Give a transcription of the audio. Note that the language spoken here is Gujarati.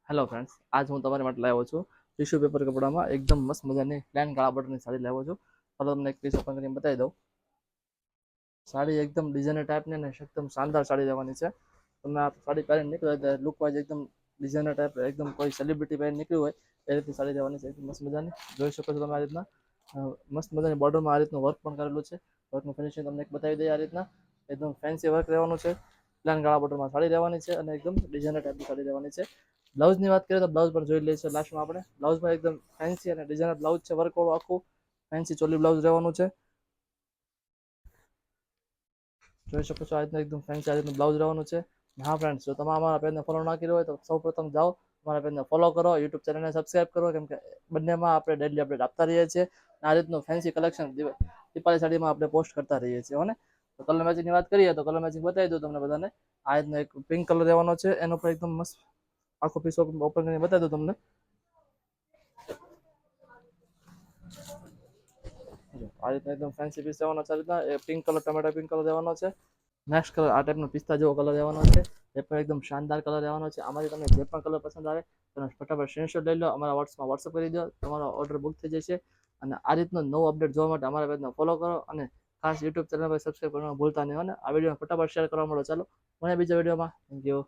હેલો ફ્રેન્ડ્સ, આજ હું તમારી માટે લાવ્યો છું ટીશ્યુ પેપર કપડામાં એકદમ મસ્ત મજાની પ્લેન કાળા બટનની સાડી લાવ્યો છું. ચાલો તમને એક પીસ ઓપન કરીને બતાવી દઉં. સાડી એકદમ ડિઝાઇનર ટાઈપની અને એકદમ શાનદાર સાડી રહેવાની છે. તમે આ સાડી પહેરીને નીકળો એટલે લુક વાઇઝ એકદમ ડિઝાઇનર ટાઈપ, એકદમ કોઈ સેલિબ્રિટી પહેરીને નીકળ્યું હોય એ રીતની સાડી રહેવાની છે. એકદમ મસ્ત મજાની જોઈ શકો છો તમે આ રીતના મસ્ત મજાની બોર્ડરમાં આ રીતનું વર્ક પણ કરેલું છે. વર્કનું ફિનિશિંગ તમને એક બતાવી દઈએ. આ રીતના એકદમ ફેન્સી વર્ક રહેવાનું છે. પ્લેન કાળા બોર્ડરમાં સાડી રહેવાની છે અને એકદમ ડિઝાઇનર ટાઈપની સાડી રહેવાની છે. બ્લાઉઝની વાત કરીએ તો બ્લાઉઝ પર જોઈ લઈશું લાસ્ટમાં આપણે. બ્લાઉઝમાં એકદમ ફેન્સી અને ડિઝાઇનર બ્લાઉઝ છે. વર્કવાળું આખું ફેન્સી ચોલી બ્લાઉઝ રહેવાનું છે. જોઈ શકો છો આ રીતના એકદમ ફેન્સી આ રીતનું બ્લાઉઝ રહેવાનું છે. હા ફ્રેન્ડ્સ, જો તમે અમારા પેજને ફોલો ના કર્યો હોય તો સૌ પ્રથમ જાઓ અમારા પેજને ફોલો કરો, યુટ્યુબ ચેનલને સબસ્ક્રાઇબ કરો, કેમ કે બંનેમાં આપણે ડેલી અપડેટ આપતા રહીએ છીએ. આ રીતનું ફેન્સી કલેક્શન દીપાવલી સાડીમાં આપણે પોસ્ટ કરતા રહીએ છીએ. હો ને? તો કલર મેચિંગની વાત કરીએ તો કલર મેચિંગ બતાવી દઉં તમને બધાને. આ રીતનો એક પિંક કલર રહેવાનો છે, એનો પણ એકદમ મસ્ત આખો પીસ ઓપન કરીને બતાવી દઉં તમને. આ રીતના એકદમ ફેન્સી પીસ રહેવાનો છે. આ રીતના એ પિંક કલર, ટમેટા પિંક કલર રહેવાનો છે. નેક્સ્ટ કલર આ ટાઈપનો પિસ્તા જેવો કલર રહેવાનો છે. એ પણ એકદમ શાનદાર કલર રહેવાનો છે. આમાંથી તમને જે પણ કલર પસંદ આવે તમે ફટાફટ સ્ક્રીનશોટ લઈ લો, અમારા વોટ્સઅપ કરી દો, તમારો ઓર્ડર બુક થઈ જશે. અને આ રીતનો નવો અપડેટ જોવા માટે અમારા પેજને ફોલો કરો અને ખાસ યુટ્યુબ ચેનલ પર સબસ્ક્રાઈબ કરવાનું ભૂલતા નહીં. અને આ વિડીયો ફટાફટ શેર કરવા મળો. ચાલો મળીએ બીજા વિડીયોમાં. Thank you.